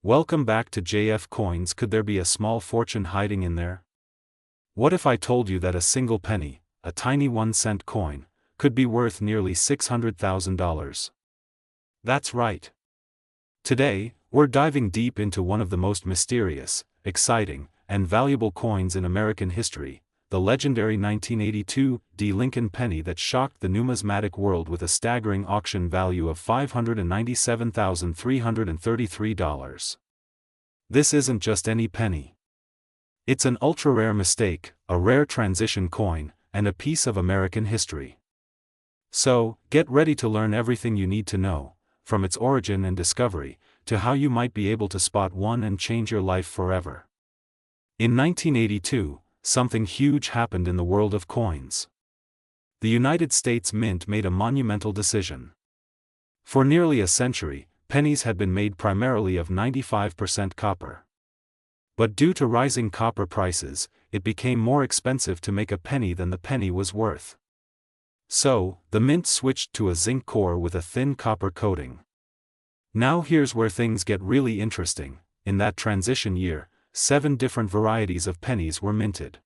Welcome back to JF Coins. Could there be a small fortune hiding in there? What if I told you that a single penny, a tiny 1-cent coin, could be worth nearly $600,000? That's right. Today, we're diving deep into one of the most mysterious, exciting, and valuable coins in American history, the legendary 1982 Lincoln penny that shocked the numismatic world with a staggering auction value of $597,333. This isn't just any penny. It's an ultra-rare mistake, a rare transition coin, and a piece of American history. So, get ready to learn everything you need to know, from its origin and discovery, to how you might be able to spot one and change your life forever. In 1982, something huge happened in the world of coins. The United States Mint made a monumental decision. For nearly a century, pennies had been made primarily of 95% copper. But due to rising copper prices, it became more expensive to make a penny than the penny was worth. So, the mint switched to a zinc core with a thin copper coating. Now here's where things get really interesting. In that transition year, 7 different varieties of pennies were minted.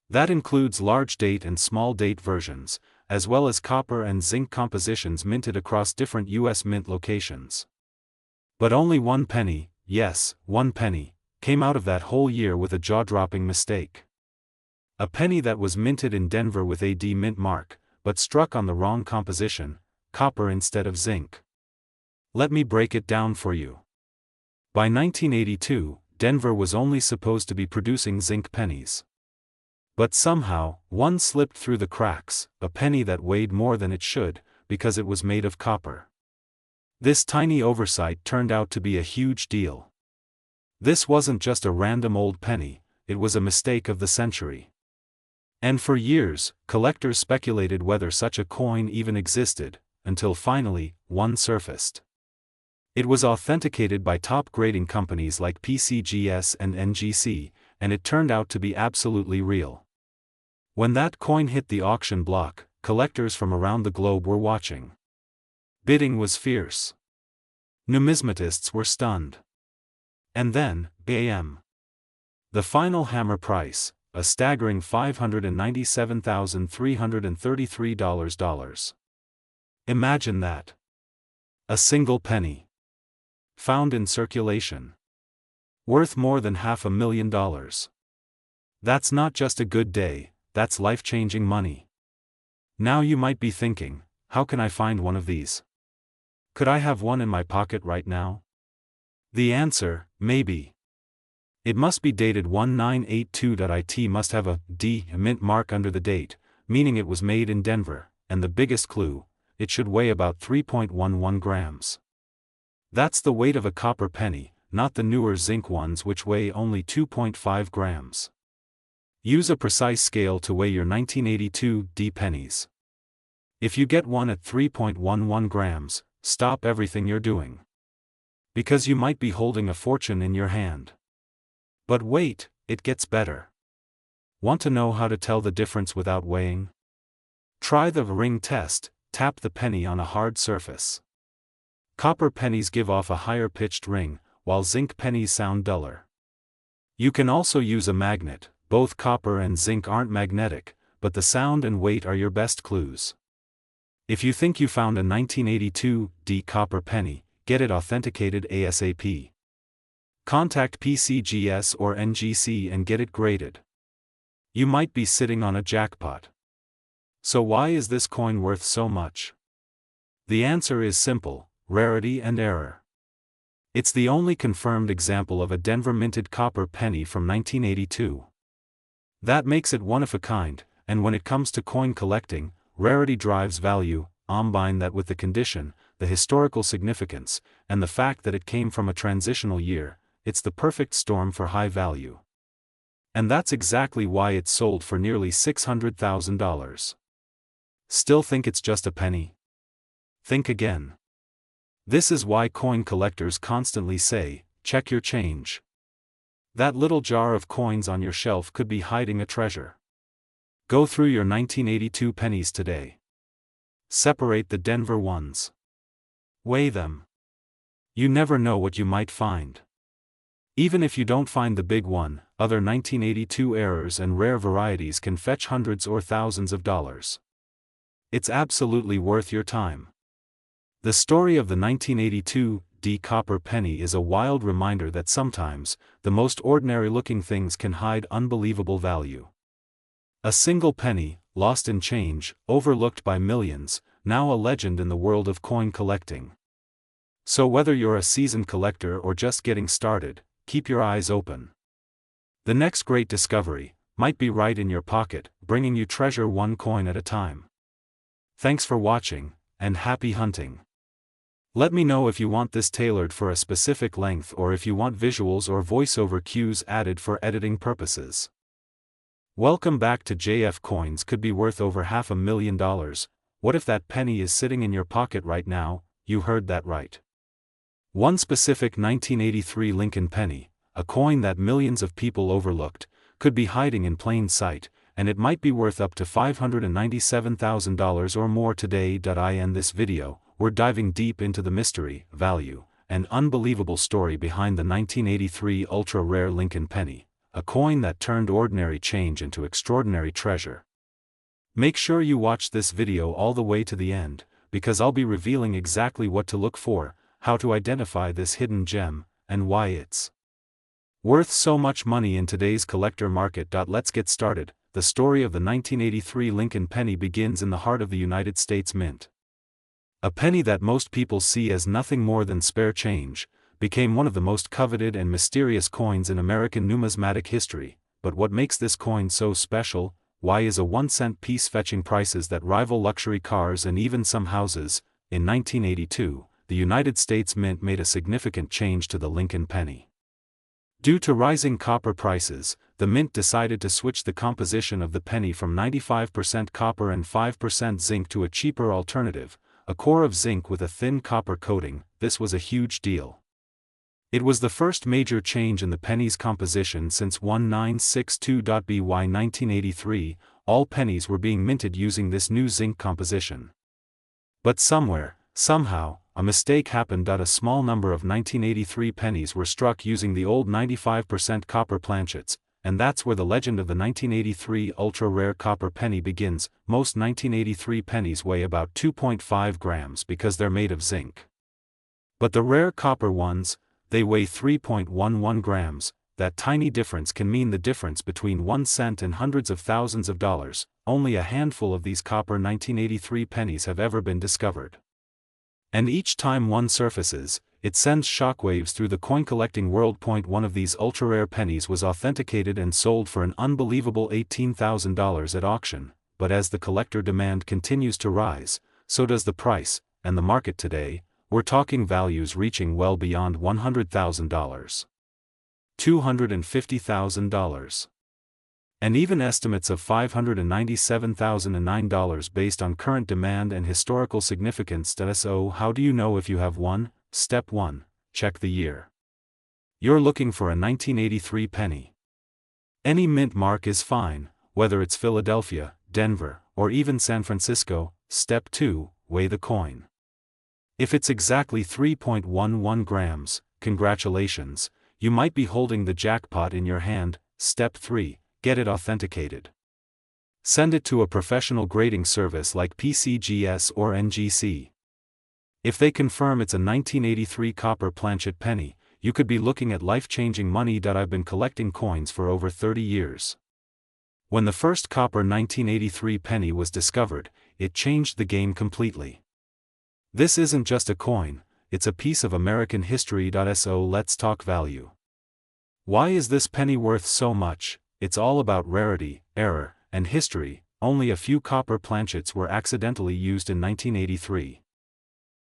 That includes large date and small date versions, as well as copper and zinc compositions minted across different U.S. mint locations. But only one penny, yes, one penny, came out of that whole year with a jaw-dropping mistake. A penny that was minted in Denver with a D mint mark, but struck on the wrong composition, copper instead of zinc. Let me break it down for you. By 1982, Denver was only supposed to be producing zinc pennies. But somehow, one slipped through the cracks, a penny that weighed more than it should, because it was made of copper. This tiny oversight turned out to be a huge deal. This wasn't just a random old penny, it was a mistake of the century. And for years, collectors speculated whether such a coin even existed, until finally, one surfaced. It was authenticated by top grading companies like PCGS and NGC, and it turned out to be absolutely real. When that coin hit the auction block, collectors from around the globe were watching. Bidding was fierce. Numismatists were stunned. And then, bam! The final hammer price, a staggering $597,333. Imagine that. A single penny. Found in circulation. Worth more than $500,000. That's not just a good day, that's life-changing money. Now you might be thinking, how can I find one of these? Could I have one in my pocket right now? The answer, maybe. It must be dated 1982. It must have a D mint mark under the date, meaning it was made in Denver, and the biggest clue, it should weigh about 3.11 grams. That's the weight of a copper penny, not the newer zinc ones which weigh only 2.5 grams. Use a precise scale to weigh your 1982 D pennies. If you get one at 3.11 grams, stop everything you're doing. Because you might be holding a fortune in your hand. But wait, it gets better. Want to know how to tell the difference without weighing? Try the ring test. Tap the penny on a hard surface. Copper pennies give off a higher pitched ring, while zinc pennies sound duller. You can also use a magnet. Both copper and zinc aren't magnetic, but the sound and weight are your best clues. If you think you found a 1982 D copper penny, get it authenticated ASAP. Contact PCGS or NGC and get it graded. You might be sitting on a jackpot. So why is this coin worth so much? The answer is simple: rarity and error. It's the only confirmed example of a Denver minted copper penny from 1982. That makes it one of a kind, and when it comes to coin collecting, rarity drives value. Combine that with the condition, the historical significance, and the fact that it came from a transitional year, it's the perfect storm for high value. And that's exactly why it's sold for nearly $600,000. Still think it's just a penny? Think again. This is why coin collectors constantly say, check your change. That little jar of coins on your shelf could be hiding a treasure. Go through your 1982 pennies today. Separate the Denver ones. Weigh them. You never know what you might find. Even if you don't find the big one, other 1982 errors and rare varieties can fetch hundreds or thousands of dollars. It's absolutely worth your time. The story of the 1982 D copper penny is a wild reminder that sometimes, the most ordinary-looking things can hide unbelievable value. A single penny, lost in change, overlooked by millions, now a legend in the world of coin collecting. So whether you're a seasoned collector or just getting started, keep your eyes open. The next great discovery might be right in your pocket, bringing you treasure one coin at a time. Thanks for watching, and happy hunting. Let me know if you want this tailored for a specific length or if you want visuals or voiceover cues added for editing purposes. Welcome back to JF Coins could be worth over $500,000. What if that penny is sitting in your pocket right now? You heard that right. One specific 1983 Lincoln penny, a coin that millions of people overlooked, could be hiding in plain sight, and it might be worth up to $597,000 or more today. In this video, we're diving deep into the mystery, value, and unbelievable story behind the 1983 ultra-rare Lincoln penny, a coin that turned ordinary change into extraordinary treasure. Make sure you watch this video all the way to the end, because I'll be revealing exactly what to look for, how to identify this hidden gem, and why it's worth so much money in today's collector market. Let's get started. The story of the 1983 Lincoln penny begins in the heart of the United States Mint. A penny that most people see as nothing more than spare change, became one of the most coveted and mysterious coins in American numismatic history. But what makes this coin so special? Why is a 1-cent piece fetching prices that rival luxury cars and even some houses? In 1982, the United States Mint made a significant change to the Lincoln penny. Due to rising copper prices, the Mint decided to switch the composition of the penny from 95% copper and 5% zinc to a cheaper alternative, a core of zinc with a thin copper coating. This was a huge deal. It was the first major change in the penny's composition since 1962. By 1983, all pennies were being minted using this new zinc composition. But somewhere, somehow, a mistake happened. A small number of 1983 pennies were struck using the old 95% copper planchets, and that's where the legend of the 1983 ultra-rare copper penny begins. Most 1983 pennies weigh about 2.5 grams because they're made of zinc. But the rare copper ones, they weigh 3.11 grams. That tiny difference can mean the difference between 1 cent and hundreds of thousands of dollars. Only a handful of these copper 1983 pennies have ever been discovered. And each time one surfaces, it sends shockwaves through the coin-collecting world. One of these ultra-rare pennies was authenticated and sold for an unbelievable $18,000 at auction, but as the collector demand continues to rise, so does the price, and the market today, we're talking values reaching well beyond $100,000. $250,000. And even estimates of $597,009 based on current demand and historical significance. So how do you know if you have one? Step 1. Check the year. You're looking for a 1983 penny. Any mint mark is fine, whether it's Philadelphia, Denver, or even San Francisco. Step 2. Weigh the coin. If it's exactly 3.11 grams, congratulations, you might be holding the jackpot in your hand. Step 3. Get it authenticated. Send it to a professional grading service like PCGS or NGC. If they confirm it's a 1983 copper planchet penny, you could be looking at life-changing money. I've been collecting coins for over 30 years. When the first copper 1983 penny was discovered, it changed the game completely. This isn't just a coin, it's a piece of American history. So let's talk value. Why is this penny worth so much? It's all about rarity, error, and history. Only a few copper planchets were accidentally used in 1983.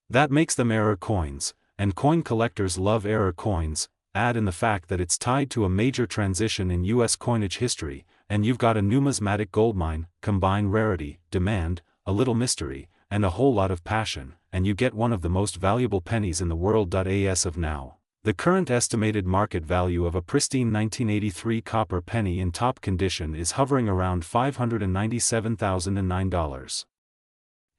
That makes them error coins, and coin collectors love error coins. Add in the fact that it's tied to a major transition in U.S. coinage history, and you've got a numismatic goldmine. Combine rarity, demand, a little mystery, and a whole lot of passion, and you get one of the most valuable pennies in the world. As of now, the current estimated market value of a pristine 1983 copper penny in top condition is hovering around $597,009.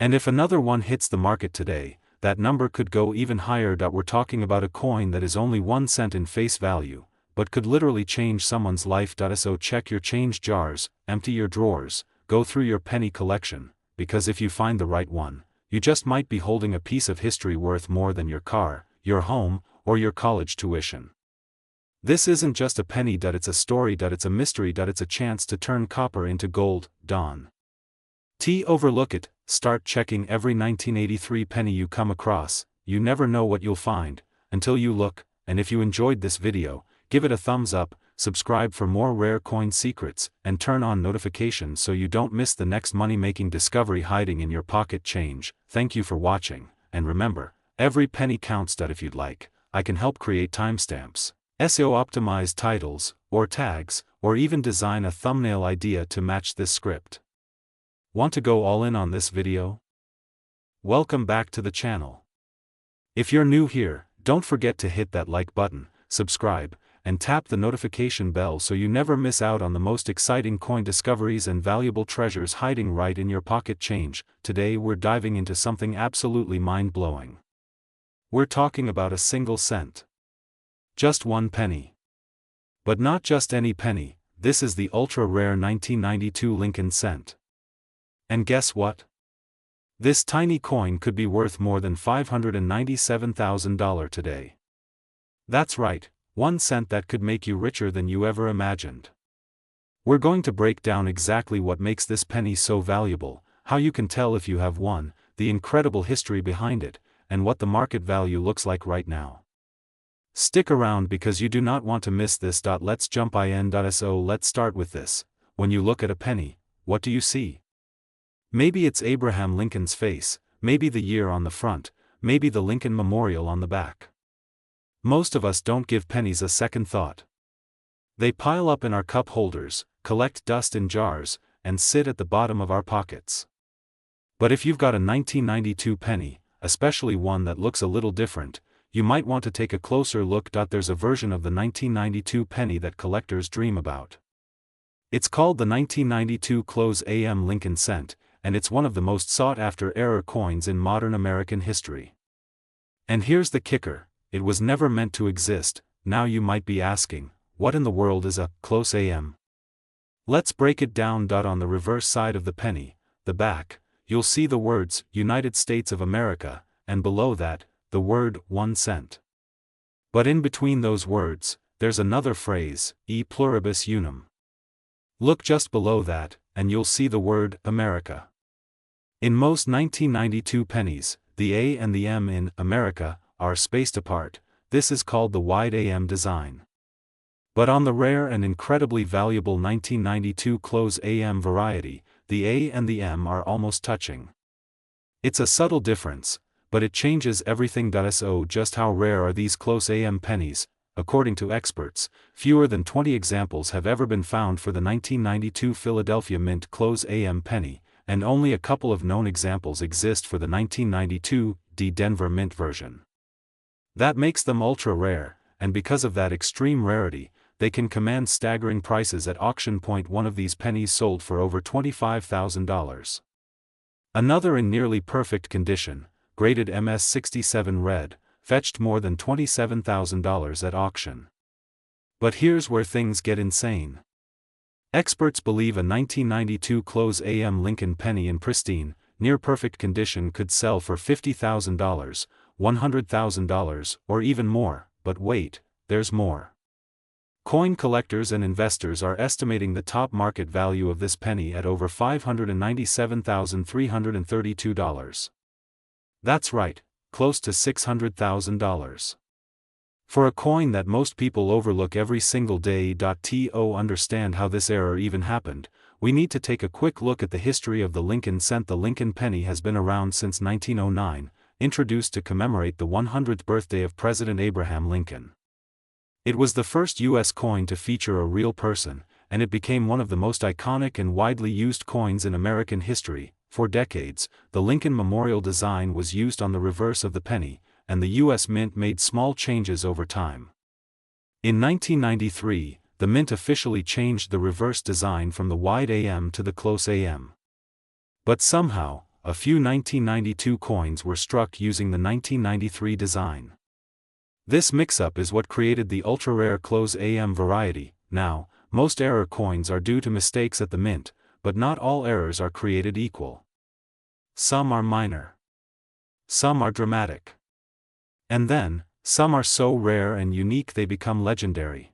And if another one hits the market today, that number could go even higher. We're talking about a coin that is only 1 cent in face value, but could literally change someone's life. So check your change jars, empty your drawers, go through your penny collection, because if you find the right one, you just might be holding a piece of history worth more than your car, your home, or your college tuition. This isn't just a penny. It's a story. It's a mystery. It's a chance to turn copper into gold. Overlook it. Start checking every 1983 penny you come across. You never know what you'll find until you look. And if you enjoyed this video, give it a thumbs up, subscribe for more rare coin secrets, and turn on notifications so you don't miss the next money-making discovery hiding in your pocket change. Thank you for watching, and remember, every penny counts. If you'd like, I can help create timestamps, SEO-optimized titles, or tags, or even design a thumbnail idea to match this script. Want to go all in on this video? Welcome back to the channel. If you're new here, don't forget to hit that like button, subscribe, and tap the notification bell so you never miss out on the most exciting coin discoveries and valuable treasures hiding right in your pocket change. Today we're diving into something absolutely mind-blowing. We're talking about a single cent. Just one penny. But not just any penny, this is the ultra-rare 1992 Lincoln cent. And guess what? This tiny coin could be worth more than $597,000 today. That's right, 1 cent that could make you richer than you ever imagined. We're going to break down exactly what makes this penny so valuable, how you can tell if you have one, the incredible history behind it, and what the market value looks like right now. Stick around because you do not want to miss this. Let's jump in. So let's start with this. When you look at a penny, what do you see? Maybe it's Abraham Lincoln's face, maybe the year on the front, maybe the Lincoln Memorial on the back. Most of us don't give pennies a second thought. They pile up in our cup holders, collect dust in jars, and sit at the bottom of our pockets. But if you've got a 1992 penny, especially one that looks a little different, you might want to take a closer look. There's a version of the 1992 penny that collectors dream about. It's called the 1992 Close AM Lincoln cent, and it's one of the most sought-after error coins in modern American history. And here's the kicker, it was never meant to exist. Now you might be asking, what in the world is a close AM? Let's break it down. On the reverse side of the penny, the back, you'll see the words United States of America, and below that, the word 1 cent. But in between those words, there's another phrase, e pluribus unum. Look just below that, and you'll see the word America. In most 1992 pennies, the A and the M in America are spaced apart. This is called the wide AM design. But on the rare and incredibly valuable 1992 Close AM variety, the A and the M are almost touching. It's a subtle difference, but it changes everything. So just how rare are these close AM pennies? According to experts, fewer than 20 examples have ever been found for the 1992 Philadelphia Mint Close AM penny, and only a couple of known examples exist for the 1992 Denver Mint version. That makes them ultra rare, and because of that extreme rarity, they can command staggering prices at auction. One of these pennies sold for over $25,000. Another in nearly perfect condition, graded MS67 red, fetched more than $27,000 at auction. But here's where things get insane. Experts believe a 1992 Close AM Lincoln penny in pristine, near-perfect condition could sell for $50,000, $100,000, or even more. But wait, there's more. Coin collectors and investors are estimating the top market value of this penny at over $597,332. That's right, close to $600,000. For a coin that most people overlook every single day. To understand how this error even happened, we need to take a quick look at the history of the Lincoln cent. The Lincoln penny has been around since 1909, introduced to commemorate the 100th birthday of President Abraham Lincoln. It was the first U.S. coin to feature a real person, and it became one of the most iconic and widely used coins in American history. For decades, the Lincoln Memorial design was used on the reverse of the penny, and the U.S. Mint made small changes over time. In 1993, the Mint officially changed the reverse design from the wide AM to the close AM. But somehow, a few 1992 coins were struck using the 1993 design. This mix-up is what created the ultra-rare *AM variety. Now, most error coins are due to mistakes at the mint, but not all errors are created equal. Some are minor. Some are dramatic. And then, some are so rare and unique they become legendary.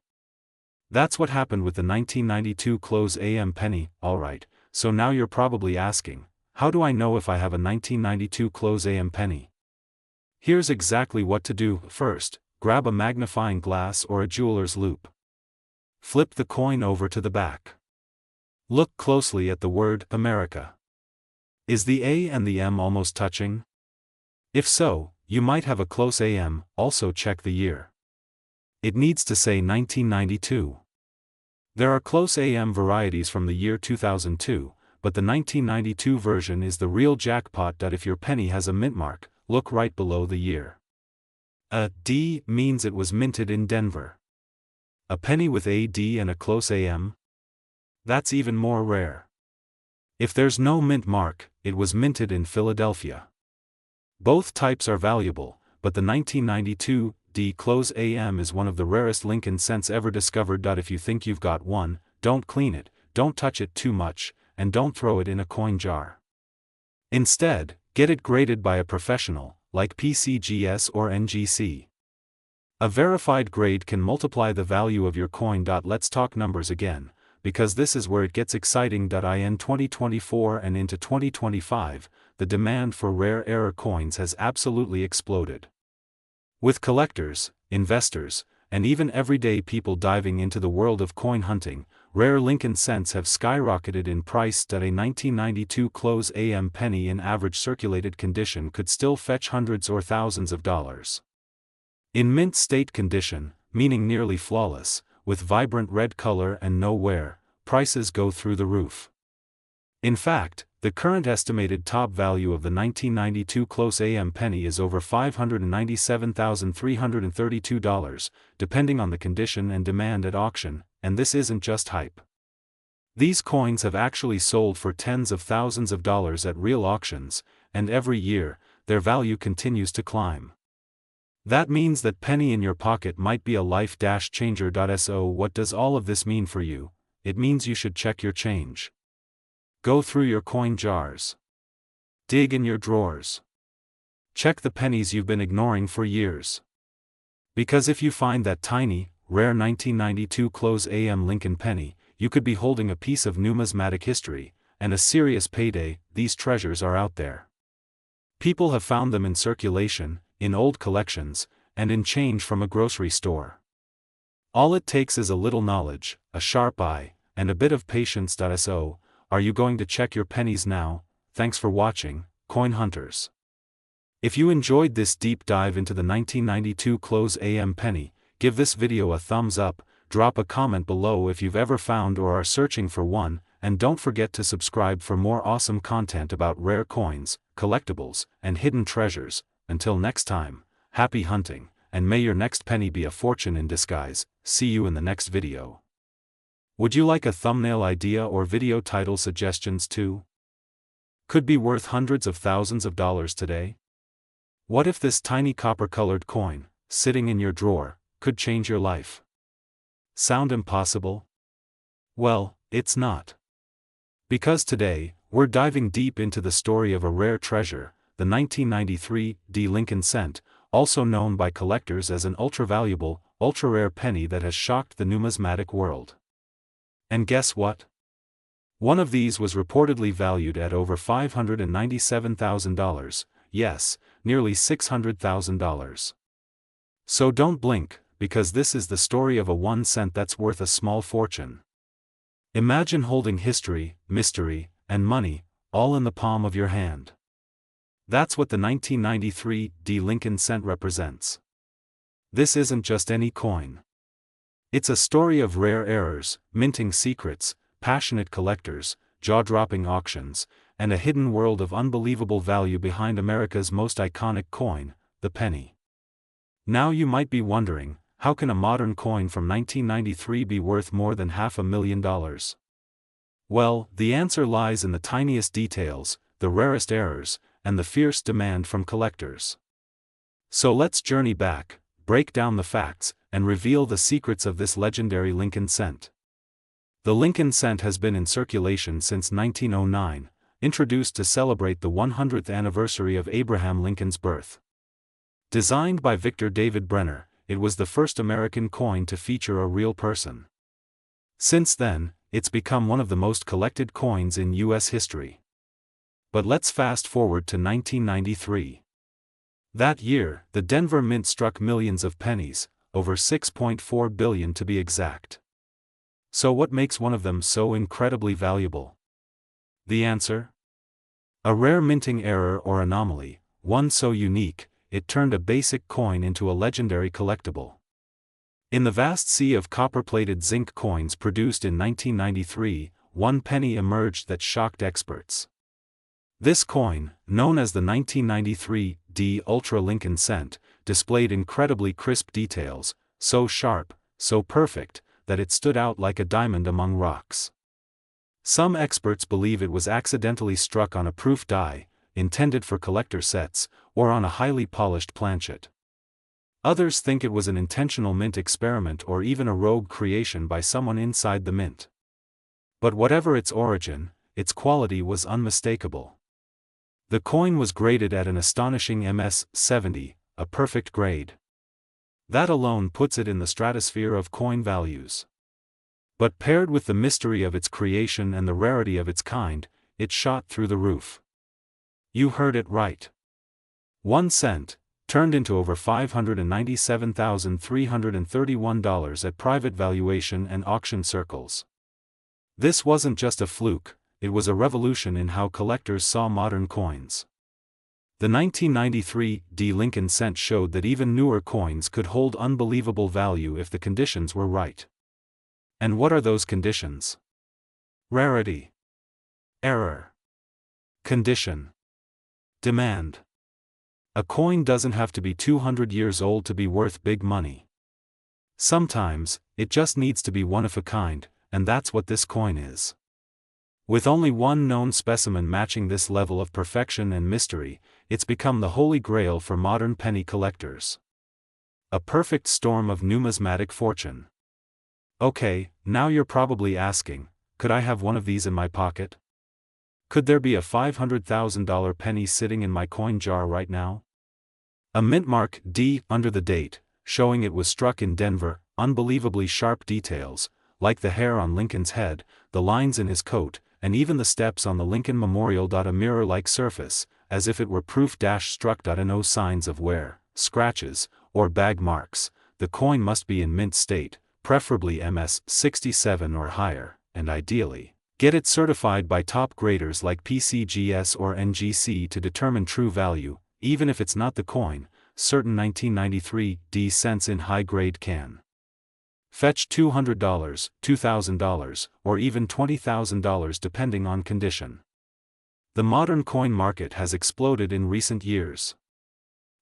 That's what happened with the 1992 *AM penny. Alright, so now you're probably asking, how do I know if I have a 1992 *AM penny? Here's exactly what to do. First, grab a magnifying glass or a jeweler's loupe. Flip the coin over to the back. Look closely at the word America. Is the A and the M almost touching? If so, you might have a close AM. Also check the year. It needs to say 1992. There are close AM varieties from the year 2002, but the 1992 version is the real jackpot. If your penny has a mint mark, look right below the year. A D means it was minted in Denver. A penny with a D and a close AM? That's even more rare. If there's no mint mark, it was minted in Philadelphia. Both types are valuable, but the 1992 D close AM is one of the rarest Lincoln cents ever discovered. If you think you've got one, don't clean it, don't touch it too much, and don't throw it in a coin jar. Instead, get it graded by a professional, like PCGS or NGC. A verified grade can multiply the value of your coin. Let's talk numbers again, because this is where it gets exciting. In 2024 and into 2025, the demand for rare error coins has absolutely exploded. With collectors, investors, and even everyday people diving into the world of coin hunting, rare Lincoln cents have skyrocketed in price. A 1992 *AM penny in average circulated condition could still fetch hundreds or thousands of dollars. In mint state condition, meaning nearly flawless, with vibrant red color and no wear, prices go through the roof. In fact, the current estimated top value of the 1992 *AM penny is over $597,332, depending on the condition and demand at auction, and this isn't just hype. These coins have actually sold for tens of thousands of dollars at real auctions, and every year, their value continues to climb. That means that penny in your pocket might be a life-changer. So what does all of this mean for you? It means you should check your change. Go through your coin jars. Dig in your drawers. Check the pennies you've been ignoring for years. Because if you find that tiny, rare 1992 *AM Lincoln penny, you could be holding a piece of numismatic history, and a serious payday. These treasures are out there. People have found them in circulation, in old collections, and in change from a grocery store. All it takes is a little knowledge, a sharp eye, and a bit of patience. So, are you going to check your pennies now? Thanks for watching, coin hunters. If you enjoyed this deep dive into the 1992 *AM penny, give this video a thumbs up, drop a comment below if you've ever found or are searching for one, and don't forget to subscribe for more awesome content about rare coins, collectibles, and hidden treasures. Until next time, happy hunting, and may your next penny be a fortune in disguise. See you in the next video. Would you like a thumbnail idea or video title suggestions too? Could be worth hundreds of thousands of dollars today? What if this tiny copper-colored coin, sitting in your drawer, could change your life? Sound impossible? Well, it's not. Because today, we're diving deep into the story of a rare treasure, the 1993 D Lincoln cent, also known by collectors as an ultra-valuable, ultra-rare penny that has shocked the numismatic world. And guess what? One of these was reportedly valued at over $597,000, yes, nearly $600,000. So don't blink, because this is the story of a 1 cent that's worth a small fortune. Imagine holding history, mystery, and money, all in the palm of your hand. That's what the 1993 D Lincoln cent represents. This isn't just any coin. It's a story of rare errors, minting secrets, passionate collectors, jaw-dropping auctions, and a hidden world of unbelievable value behind America's most iconic coin, the penny. Now you might be wondering, how can a modern coin from 1993 be worth more than $500,000? Well, the answer lies in the tiniest details, the rarest errors, and the fierce demand from collectors. So let's journey back break down the facts, and reveal the secrets of this legendary Lincoln cent. The Lincoln cent has been in circulation since 1909, introduced to celebrate the 100th anniversary of Abraham Lincoln's birth. Designed by Victor David Brenner, it was the first American coin to feature a real person. Since then, it's become one of the most collected coins in U.S. history. But let's fast forward to 1993. That year, the Denver Mint struck millions of pennies, over 6.4 billion to be exact. So what makes one of them so incredibly valuable? The answer? A rare minting error or anomaly, one so unique, it turned a basic coin into a legendary collectible. In the vast sea of copper-plated zinc coins produced in 1993, one penny emerged that shocked experts. This coin, known as the 1993 D Ultra Lincoln cent, displayed incredibly crisp details, so sharp, so perfect, that it stood out like a diamond among rocks. Some experts believe it was accidentally struck on a proof die, intended for collector sets, or on a highly polished planchet. Others think it was an intentional mint experiment or even a rogue creation by someone inside the mint. But whatever its origin, its quality was unmistakable. The coin was graded at an astonishing MS 70, a perfect grade. That alone puts it in the stratosphere of coin values. But paired with the mystery of its creation and the rarity of its kind, it shot through the roof. You heard it right. 1 cent, turned into over $597,331 at private valuation and auction circles. This wasn't just a fluke, it was a revolution in how collectors saw modern coins. The 1993 D Lincoln cent showed that even newer coins could hold unbelievable value if the conditions were right. And what are those conditions? Rarity. Error. Condition. Demand. A coin doesn't have to be 200 years old to be worth big money. Sometimes, it just needs to be one of a kind, and that's what this coin is. With only one known specimen matching this level of perfection and mystery, it's become the holy grail for modern penny collectors. A perfect storm of numismatic fortune. Okay, now you're probably asking, could I have one of these in my pocket? Could there be a $500,000 penny sitting in my coin jar right now? A mint mark D under the date, showing it was struck in Denver, unbelievably sharp details, like the hair on Lincoln's head, the lines in his coat, and even the steps on the Lincoln Memorial. A mirror-like surface, as if it were proof-struck. No signs of wear, scratches, or bag marks. The coin must be in mint state, preferably MS 67 or higher, and ideally, get it certified by top graders like PCGS or NGC to determine true value. Even if it's not the coin, certain 1993 D cents in high grade can fetch $200, $2,000, or even $20,000 depending on condition. The modern coin market has exploded in recent years.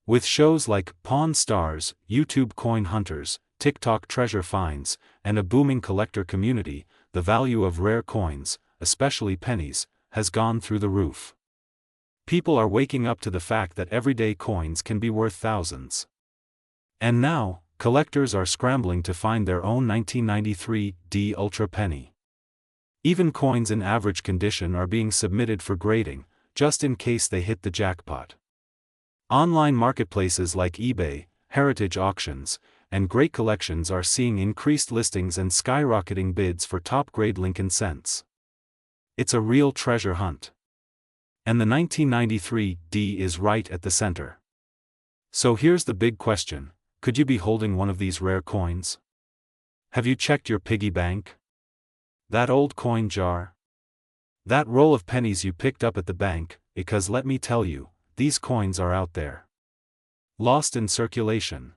With shows like Pawn Stars, YouTube Coin Hunters, TikTok Treasure Finds, and a booming collector community, the value of rare coins, especially pennies, has gone through the roof. People are waking up to the fact that everyday coins can be worth thousands. And now, collectors are scrambling to find their own 1993 D Ultra penny. Even coins in average condition are being submitted for grading, just in case they hit the jackpot. Online marketplaces like eBay, heritage auctions, and great collections are seeing increased listings and skyrocketing bids for top-grade Lincoln cents. It's a real treasure hunt. And the 1993 D is right at the center. So here's the big question. Could you be holding one of these rare coins? Have you checked your piggy bank? That old coin jar? That roll of pennies you picked up at the bank? Because let me tell you, these coins are out there. Lost in circulation.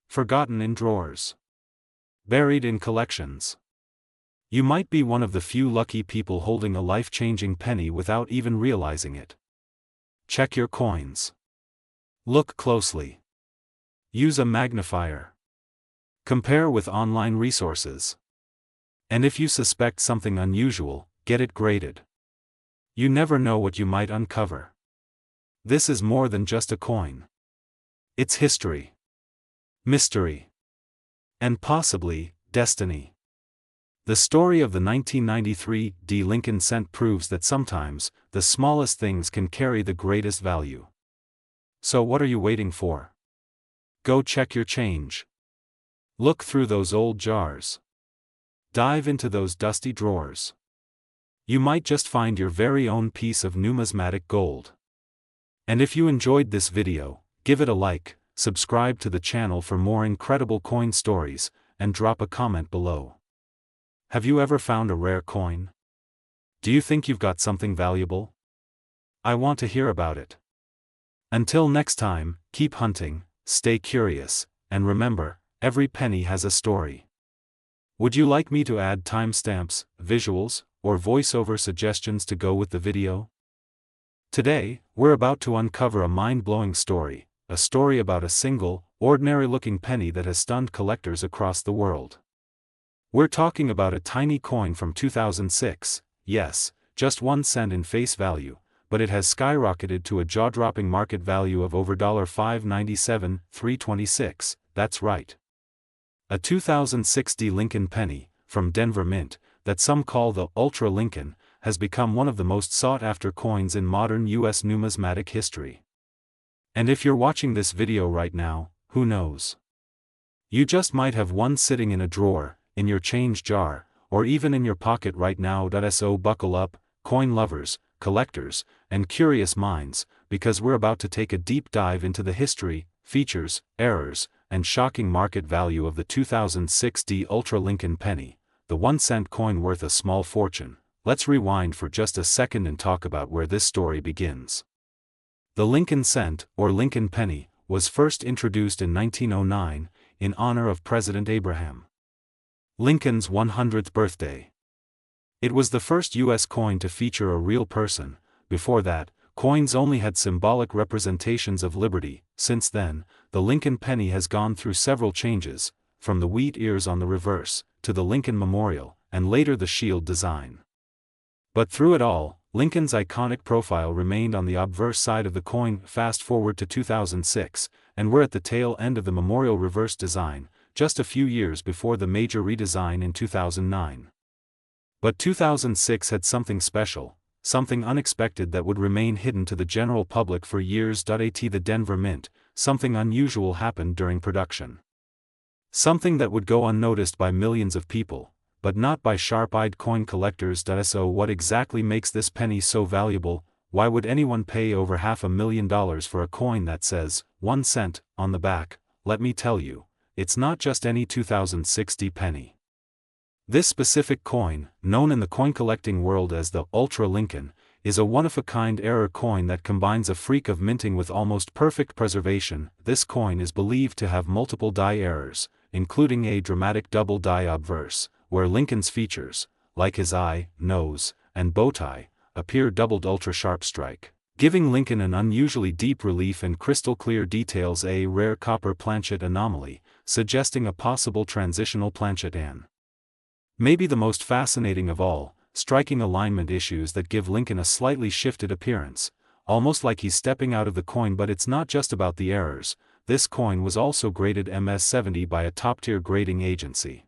Forgotten in drawers. Buried in collections. You might be one of the few lucky people holding a life-changing penny without even realizing it. Check your coins. Look closely. Use a magnifier. Compare with online resources. And if you suspect something unusual, get it graded. You never know what you might uncover. This is more than just a coin. It's history. mystery, and possibly destiny. The story of the 1993 D Lincoln cent proves that sometimes the smallest things can carry the greatest value. So what are you waiting for? Go check your change. Look through those old jars. Dive into those dusty drawers. You might just find your very own piece of numismatic gold. And if you enjoyed this video, give it a like, subscribe to the channel for more incredible coin stories, and drop a comment below. Have you ever found a rare coin? Do you think you've got something valuable? I want to hear about it. Until next time, keep hunting, stay curious, and remember, every penny has a story. Would you like me to add timestamps, visuals, or voiceover suggestions to go with the video? Today, we're about to uncover a mind-blowing story, a story about a single, ordinary-looking penny that has stunned collectors across the world. We're talking about a tiny coin from 2006, yes, just 1 cent in face value, but it has skyrocketed to a jaw-dropping market value of over $597, $326, that's right. A 2006 D Lincoln penny, from Denver Mint, that some call the Ultra Lincoln, has become one of the most sought-after coins in modern U.S. numismatic history. And if you're watching this video right now, who knows? You just might have one sitting in a drawer, in your change jar, or even in your pocket right now. So buckle up, coin lovers, collectors, and curious minds, because we're about to take a deep dive into the history, features, errors, and shocking market value of the 2006 D Ultra Lincoln penny, the 1 cent coin worth a small fortune. Let's rewind for just a second and talk about where this story begins. The Lincoln cent, or Lincoln penny, was first introduced in 1909, in honor of President Abraham Lincoln's 100th birthday. It was the first U.S. coin to feature a real person. Before that, coins only had symbolic representations of liberty. Since then, the Lincoln penny has gone through several changes, from the wheat ears on the reverse, to the Lincoln Memorial, and later the shield design. But through it all, Lincoln's iconic profile remained on the obverse side of the coin. Fast forward to 2006, and we're at the tail end of the Memorial reverse design, just a few years before the major redesign in 2009. But 2006 had something special, something unexpected that would remain hidden to the general public for years. At the Denver Mint, something unusual happened during production. Something that would go unnoticed by millions of people, but not by sharp-eyed coin collectors. So what exactly makes this penny so valuable? Why would anyone pay over $500,000 for a coin that says 1 cent on the back? Let me tell you, it's not just any 2006 D penny. This specific coin, known in the coin collecting world as the Ultra Lincoln, is a one-of-a-kind error coin that combines a freak of minting with almost perfect preservation. This coin is believed to have multiple die errors, including a dramatic double die obverse, where Lincoln's features, like his eye, nose, and bow tie, appear doubled ultra-sharp strike, giving Lincoln an unusually deep relief and crystal-clear details. A rare copper planchet anomaly, suggesting a possible transitional planchet. And maybe the most fascinating of all, striking alignment issues that give Lincoln a slightly shifted appearance, almost like he's stepping out of the coin. But it's not just about the errors. This coin was also graded MS-70 by a top-tier grading agency.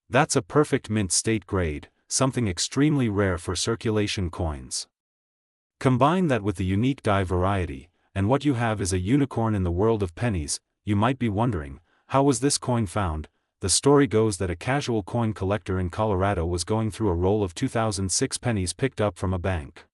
That's a perfect mint state grade, something extremely rare for circulation coins. Combine that with the unique die variety, and what you have is a unicorn in the world of pennies. You might be wondering, how was this coin found? The story goes that a casual coin collector in Colorado was going through a roll of 2006 pennies picked up from a bank.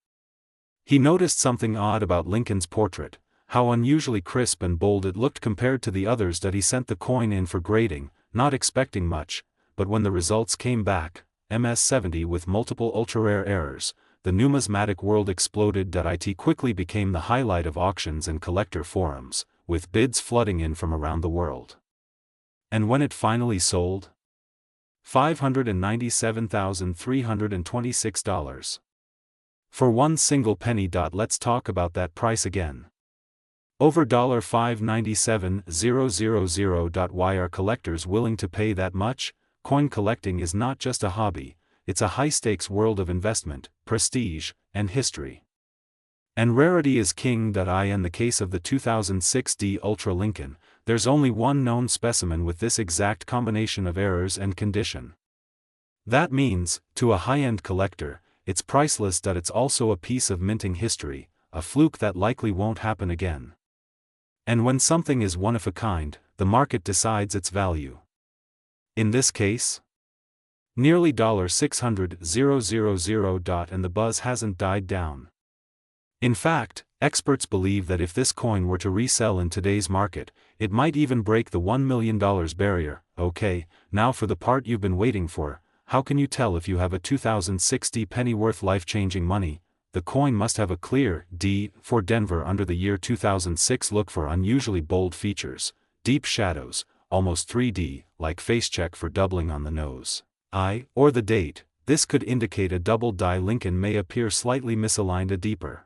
He noticed something odd about Lincoln's portrait, how unusually crisp and bold it looked compared to the others. That he sent the coin in for grading, not expecting much, but when the results came back, MS-70 with multiple ultra-rare errors, the numismatic world exploded. It quickly became the highlight of auctions and collector forums, with bids flooding in from around the world. And when it finally sold? $597,326. For one single penny. Let's talk about that price again. Over $597,000. Why are collectors willing to pay that much? Coin collecting is not just a hobby, it's a high-stakes world of investment, prestige, and history. And rarity is king. In the case of the 2006 D Ultra Lincoln, there's only one known specimen with this exact combination of errors and condition. That means, to a high-end collector, it's priceless. It's also a piece of minting history, a fluke that likely won't happen again. And when something is one of a kind, the market decides its value. In this case, nearly $600,000, and the buzz hasn't died down. In fact, experts believe that if this coin were to resell in today's market, it might even break the $1 million barrier. Okay, now for the part you've been waiting for. How can you tell if you have a 2060 penny worth life-changing money? The coin must have a clear D for Denver under the year 2006. Look for unusually bold features, deep shadows, almost 3D, like face check for doubling on the nose. I, or the date. This could indicate a double die. Lincoln may appear slightly misaligned. A deeper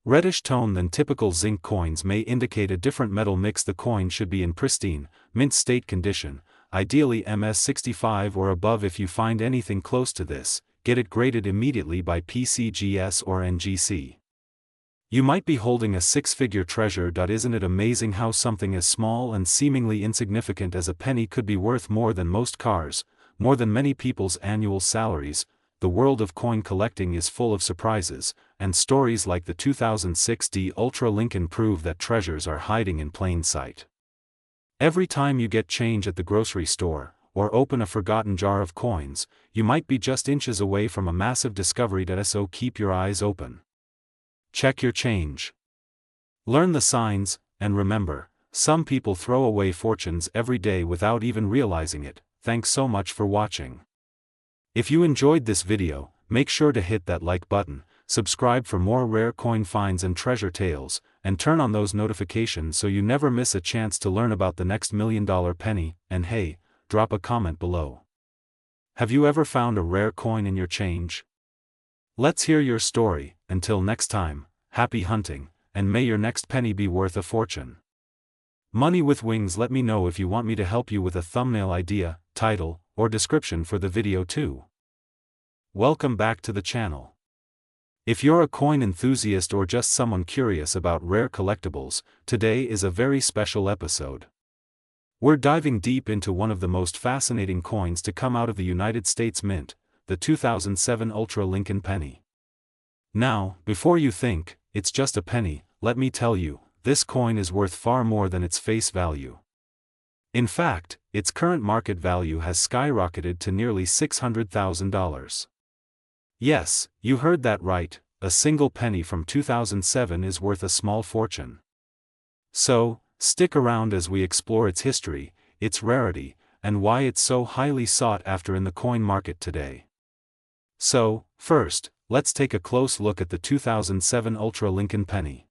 reddish tone than typical zinc coins may indicate a different metal mix. The coin should be in pristine, mint state condition, ideally MS65 or above. If you find anything close to this, get it graded immediately by PCGS or NGC. You might be holding a six-figure treasure. Isn't it amazing how something as small and seemingly insignificant as a penny could be worth more than most cars, more than many people's annual salaries? The world of coin collecting is full of surprises, and stories like the 2006 D Ultra Lincoln prove that treasures are hiding in plain sight. Every time you get change at the grocery store, or open a forgotten jar of coins, you might be just inches away from a massive discovery. So keep your eyes open. Check your change. Learn the signs, and remember, some people throw away fortunes every day without even realizing it. Thanks so much for watching. If you enjoyed this video, make sure to hit that like button, subscribe for more rare coin finds and treasure tales, and turn on those notifications so you never miss a chance to learn about the next $1 million penny. And hey, drop a comment below. Have you ever found a rare coin in your change? Let's hear your story. Until next time, happy hunting, and may your next penny be worth a fortune. Money with Wings. Let me know if you want me to help you with a thumbnail idea, title, or description for the video too. Welcome back to the channel. If you're a coin enthusiast or just someone curious about rare collectibles, today is a very special episode. We're diving deep into one of the most fascinating coins to come out of the United States Mint, the 2007 Ultra Lincoln penny. Now, before you think, it's just a penny, let me tell you, this coin is worth far more than its face value. In fact, its current market value has skyrocketed to nearly $600,000. Yes, you heard that right, a single penny from 2007 is worth a small fortune. So, stick around as we explore its history, its rarity, and why it's so highly sought after in the coin market today. So, first, let's take a close look at the 2007 Ultra Lincoln penny.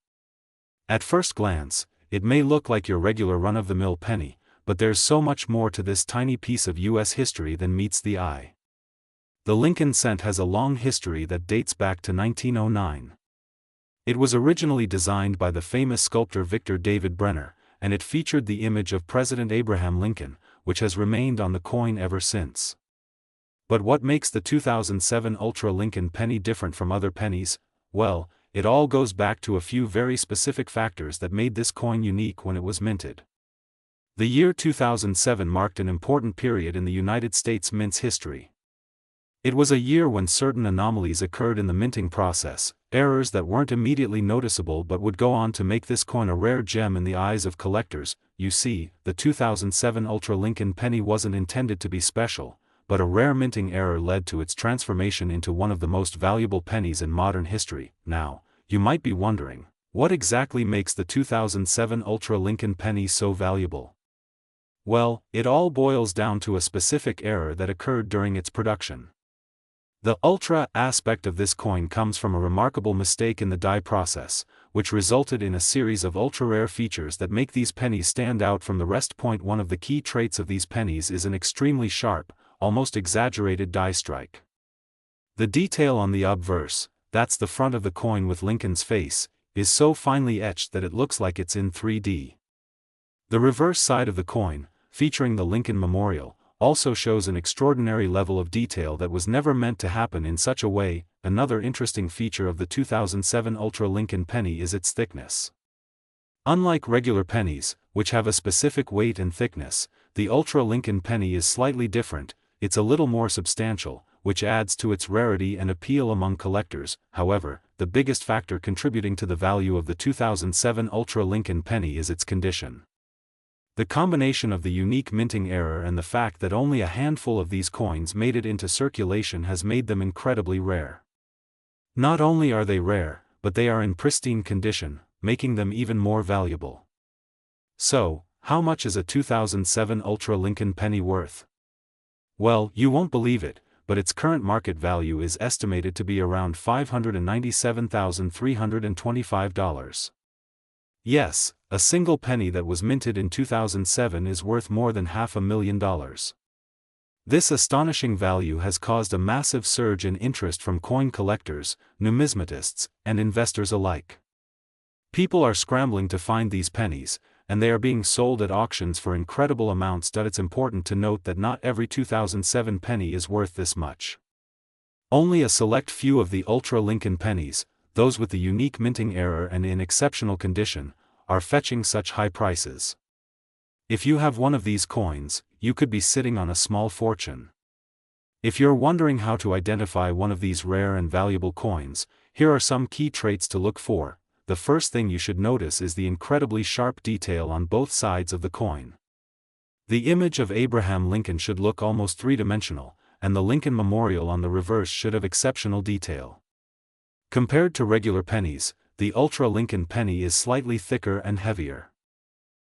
At first glance, it may look like your regular run-of-the-mill penny, but there's so much more to this tiny piece of U.S. history than meets the eye. The Lincoln cent has a long history that dates back to 1909. It was originally designed by the famous sculptor Victor David Brenner, and it featured the image of President Abraham Lincoln, which has remained on the coin ever since. But what makes the 2007 Ultra Lincoln penny different from other pennies? Well, it all goes back to a few very specific factors that made this coin unique when it was minted. The year 2007 marked an important period in the United States Mint's history. It was a year when certain anomalies occurred in the minting process, errors that weren't immediately noticeable but would go on to make this coin a rare gem in the eyes of collectors. You see, the 2007 Ultra Lincoln penny wasn't intended to be special, but a rare minting error led to its transformation into one of the most valuable pennies in modern history. Now, you might be wondering, what exactly makes the 2007 Ultra Lincoln penny so valuable? Well, it all boils down to a specific error that occurred during its production. The ultra aspect of this coin comes from a remarkable mistake in the die process, which resulted in a series of ultra-rare features that make these pennies stand out from the rest. One of the key traits of these pennies is an extremely sharp, almost exaggerated die strike. The detail on the obverse, that's the front of the coin with Lincoln's face, is so finely etched that it looks like it's in 3D. The reverse side of the coin, featuring the Lincoln Memorial, also shows an extraordinary level of detail that was never meant to happen in such a way. Another interesting feature of the 2007 Ultra Lincoln penny is its thickness. Unlike regular pennies, which have a specific weight and thickness, the Ultra Lincoln penny is slightly different. It's a little more substantial, which adds to its rarity and appeal among collectors. However, the biggest factor contributing to the value of the 2007 Ultra Lincoln penny is its condition. The combination of the unique minting error and the fact that only a handful of these coins made it into circulation has made them incredibly rare. Not only are they rare, but they are in pristine condition, making them even more valuable. So, how much is a 2007 Ultra Lincoln penny worth? Well, you won't believe it, but its current market value is estimated to be around $597,325. Yes, a single penny that was minted in 2007 is worth more than $500,000. This astonishing value has caused a massive surge in interest from coin collectors, numismatists, and investors alike. People are scrambling to find these pennies, and they are being sold at auctions for incredible amounts. It's important to note that not every 2007 penny is worth this much. Only a select few of the Ultra Lincoln pennies, those with the unique minting error and in exceptional condition, are fetching such high prices. If you have one of these coins, you could be sitting on a small fortune. If you're wondering how to identify one of these rare and valuable coins, here are some key traits to look for. The first thing you should notice is the incredibly sharp detail on both sides of the coin. The image of Abraham Lincoln should look almost three-dimensional, and the Lincoln Memorial on the reverse should have exceptional detail. Compared to regular pennies, the Ultra Lincoln penny is slightly thicker and heavier.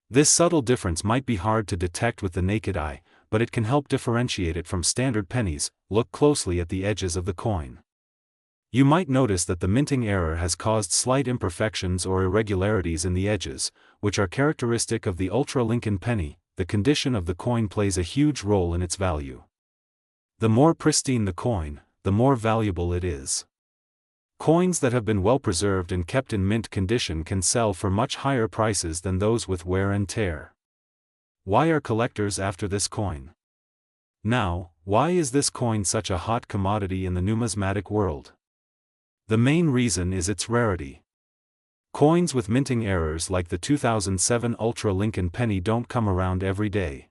This subtle difference might be hard to detect with the naked eye, but it can help differentiate it from standard pennies. Look closely at the edges of the coin. You might notice that the minting error has caused slight imperfections or irregularities in the edges, which are characteristic of the Ultra Lincoln penny. The condition of the coin plays a huge role in its value. The more pristine the coin, the more valuable it is. Coins that have been well preserved and kept in mint condition can sell for much higher prices than those with wear and tear. Why are collectors after this coin? Now, why is this coin such a hot commodity in the numismatic world? The main reason is its rarity. Coins with minting errors like the 2007 Ultra Lincoln penny don't come around every day.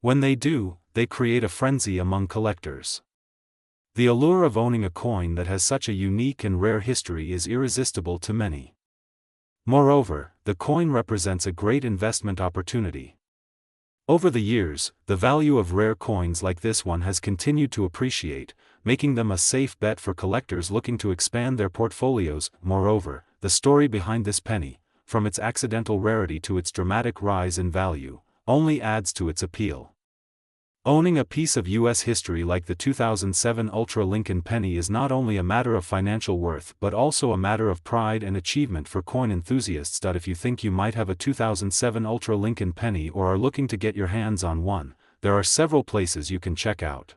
When they do, they create a frenzy among collectors. The allure of owning a coin that has such a unique and rare history is irresistible to many. Moreover, the coin represents a great investment opportunity. Over the years, the value of rare coins like this one has continued to appreciate, making them a safe bet for collectors looking to expand their portfolios. Moreover, the story behind this penny, from its accidental rarity to its dramatic rise in value, only adds to its appeal. Owning a piece of U.S. history like the 2007 Ultra Lincoln penny is not only a matter of financial worth but also a matter of pride and achievement for coin enthusiasts. If you think you might have a 2007 Ultra Lincoln penny or are looking to get your hands on one, there are several places you can check out.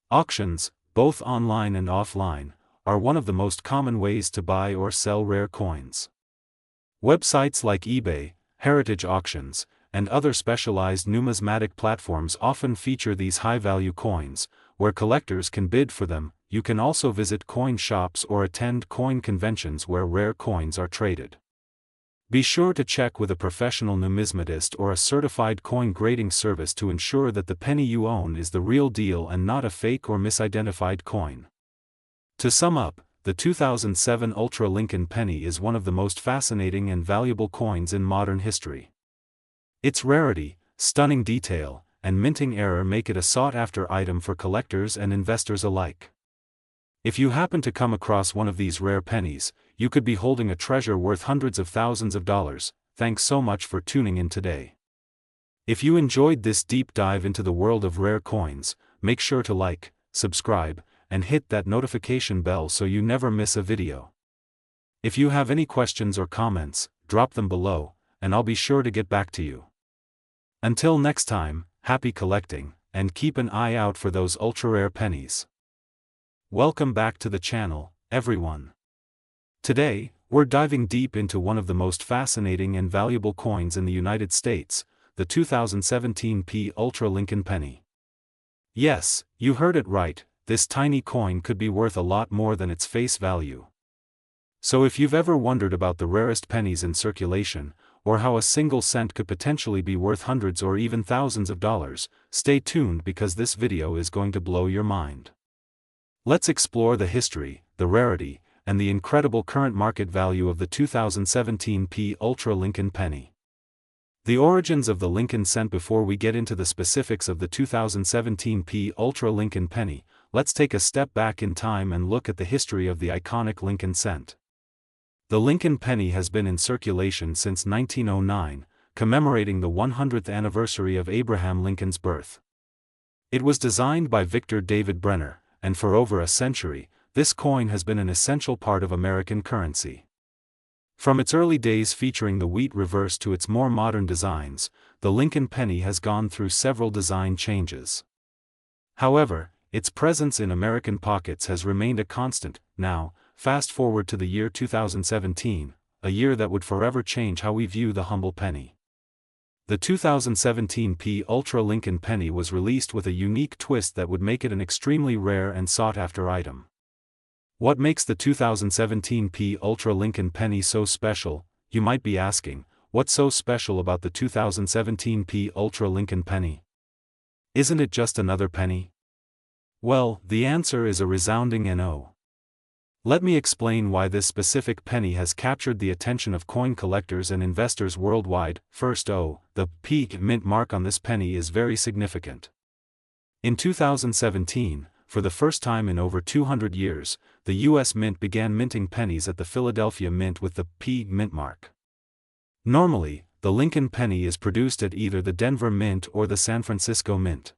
Auctions, both online and offline, are one of the most common ways to buy or sell rare coins. Websites like eBay, heritage auctions, and other specialized numismatic platforms often feature these high-value coins, where collectors can bid for them. You can also visit coin shops or attend coin conventions where rare coins are traded. Be sure to check with a professional numismatist or a certified coin grading service to ensure that the penny you own is the real deal and not a fake or misidentified coin. To sum up, the 2007 Ultra Lincoln penny is one of the most fascinating and valuable coins in modern history. Its rarity, stunning detail, and minting error make it a sought-after item for collectors and investors alike. If you happen to come across one of these rare pennies, you could be holding a treasure worth hundreds of thousands of dollars. Thanks so much for tuning in today. If you enjoyed this deep dive into the world of rare coins, make sure to like, subscribe, and hit that notification bell so you never miss a video. If you have any questions or comments, drop them below, and I'll be sure to get back to you. Until next time, happy collecting, and keep an eye out for those ultra-rare pennies. Welcome back to the channel, everyone. Today, we're diving deep into one of the most fascinating and valuable coins in the United States, the 2017 Ultra Lincoln penny. Yes, you heard it right, this tiny coin could be worth a lot more than its face value. So if you've ever wondered about the rarest pennies in circulation, or how a single cent could potentially be worth hundreds or even thousands of dollars, stay tuned because this video is going to blow your mind. Let's explore the history, the rarity, and the incredible current market value of the 2017 P Ultra Lincoln penny. The origins of the Lincoln cent. Before we get into the specifics of the 2017 P Ultra Lincoln penny, let's take a step back in time and look at the history of the iconic Lincoln cent. The Lincoln penny has been in circulation since 1909, commemorating the 100th anniversary of Abraham Lincoln's birth. It was designed by Victor David Brenner, and for over a century, this coin has been an essential part of American currency. From its early days featuring the wheat reverse to its more modern designs, the Lincoln penny has gone through several design changes. However, its presence in American pockets has remained a constant. Now, fast forward to the year 2017, a year that would forever change how we view the humble penny. The 2017 P Ultra Lincoln penny was released with a unique twist that would make it an extremely rare and sought-after item. What makes the 2017 P Ultra Lincoln penny so special, you might be asking? What's so special about the 2017 P Ultra Lincoln penny? Isn't it just another penny? Well, the answer is a resounding no. Let me explain why this specific penny has captured the attention of coin collectors and investors worldwide. First, the P mint mark on this penny is very significant. In 2017, for the first time in over 200 years, the U.S. Mint began minting pennies at the Philadelphia Mint with the P mint mark. Normally, the Lincoln penny is produced at either the Denver Mint or the San Francisco Mint.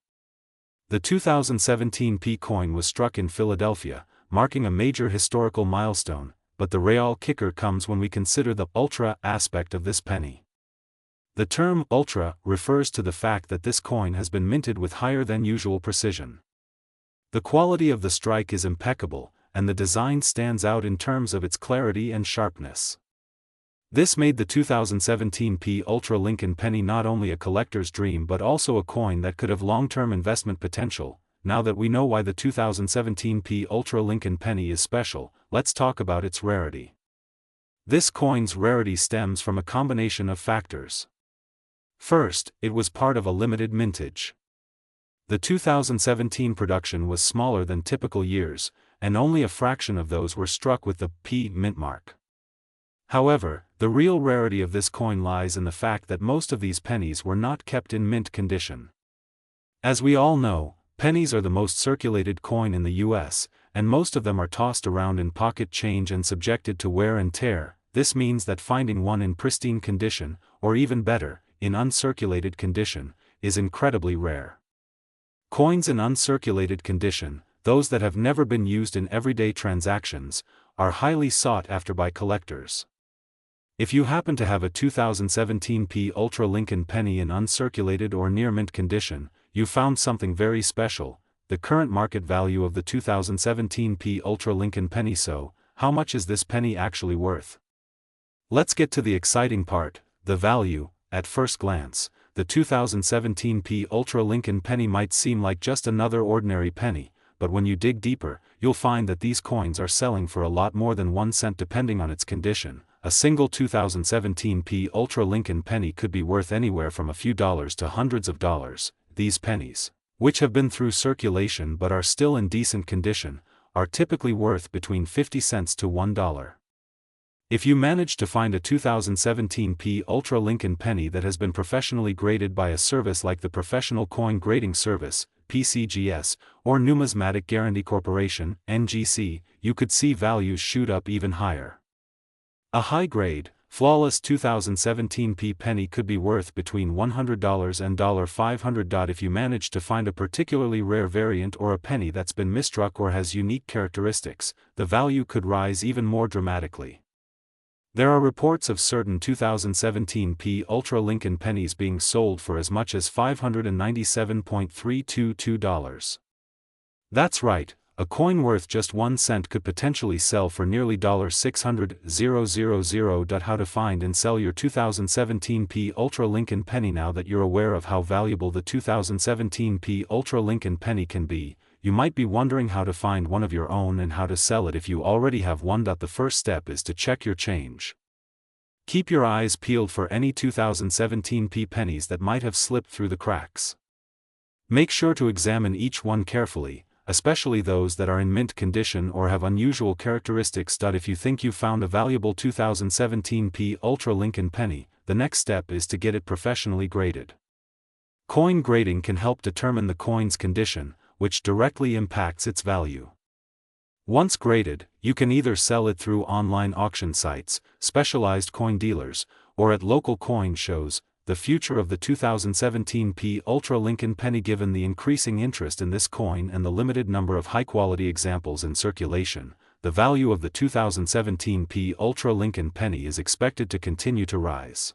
The 2017 P coin was struck in Philadelphia, marking a major historical milestone, but the real kicker comes when we consider the ultra aspect of this penny. The term ultra refers to the fact that this coin has been minted with higher than usual precision. The quality of the strike is impeccable, and the design stands out in terms of its clarity and sharpness. This made the 2017 P Ultra Lincoln penny not only a collector's dream but also a coin that could have long-term investment potential. Now that we know why the 2017 P Ultra Lincoln penny is special, let's talk about its rarity. This coin's rarity stems from a combination of factors. First, it was part of a limited mintage. The 2017 production was smaller than typical years, and only a fraction of those were struck with the P mint mark. However, the real rarity of this coin lies in the fact that most of these pennies were not kept in mint condition. As we all know, pennies are the most circulated coin in the US, and most of them are tossed around in pocket change and subjected to wear and tear. This means that finding one in pristine condition, or even better, in uncirculated condition, is incredibly rare. Coins in uncirculated condition, those that have never been used in everyday transactions, are highly sought after by collectors. If you happen to have a 2017 P Ultra Lincoln penny in uncirculated or near mint condition, you found something very special. The current market value of the 2017 P Ultra Lincoln penny. So, how much is this penny actually worth? Let's get to the exciting part, the value. At first glance, the 2017 P Ultra Lincoln penny might seem like just another ordinary penny, but when you dig deeper, you'll find that these coins are selling for a lot more than 1 cent depending on its condition. A single 2017 P Ultra Lincoln penny could be worth anywhere from a few dollars to hundreds of dollars. These pennies, which have been through circulation but are still in decent condition, are typically worth between 50 cents to $1. If you manage to find a 2017 P Ultra Lincoln penny that has been professionally graded by a service like the Professional Coin Grading Service, PCGS, or Numismatic Guarantee Corporation, NGC, you could see values shoot up even higher. A high-grade, flawless 2017 P penny could be worth between $100 and $500. If you manage to find a particularly rare variant or a penny that's been misstruck or has unique characteristics, the value could rise even more dramatically. There are reports of certain 2017 P Ultra Lincoln pennies being sold for as much as $597.322. That's right, a coin worth just 1 cent could potentially sell for nearly $600,000. How to find and sell your 2017 P Ultra Lincoln penny? Now that you're aware of how valuable the 2017 P Ultra Lincoln penny can be, you might be wondering how to find one of your own and how to sell it if you already have one. The first step is to check your change. Keep your eyes peeled for any 2017 pennies that might have slipped through the cracks. Make sure to examine each one carefully, especially those that are in mint condition or have unusual characteristics. If you think you found a valuable 2017 Ultra Lincoln penny, the next step is to get it professionally graded. Coin grading can help determine the coin's condition, which directly impacts its value. Once graded, you can either sell it through online auction sites, specialized coin dealers, or at local coin shows. The future of the 2017 Ultra Lincoln penny. Given the increasing interest in this coin and the limited number of high-quality examples in circulation, the value of the 2017 Ultra Lincoln penny is expected to continue to rise.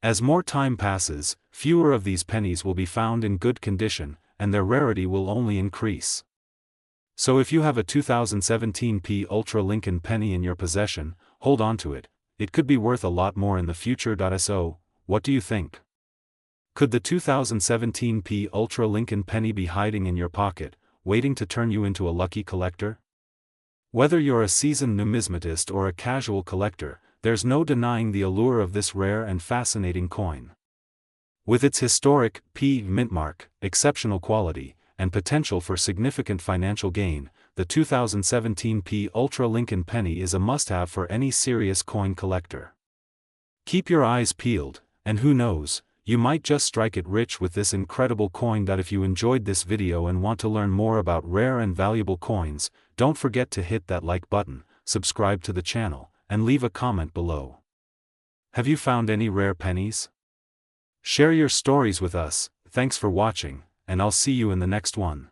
As more time passes, fewer of these pennies will be found in good condition, and their rarity will only increase. So if you have a 2017 Ultra Lincoln penny in your possession, hold on to it. It could be worth a lot more in the future. So, what do you think? Could the 2017 Ultra Lincoln penny be hiding in your pocket, waiting to turn you into a lucky collector? Whether you're a seasoned numismatist or a casual collector, there's no denying the allure of this rare and fascinating coin. With its historic mint mark, exceptional quality, and potential for significant financial gain, the 2017 Ultra Lincoln penny is a must-have for any serious coin collector. Keep your eyes peeled, and who knows, you might just strike it rich with this incredible coin. If you enjoyed this video and want to learn more about rare and valuable coins, don't forget to hit that like button, subscribe to the channel, and leave a comment below. Have you found any rare pennies? Share your stories with us. Thanks for watching, and I'll see you in the next one.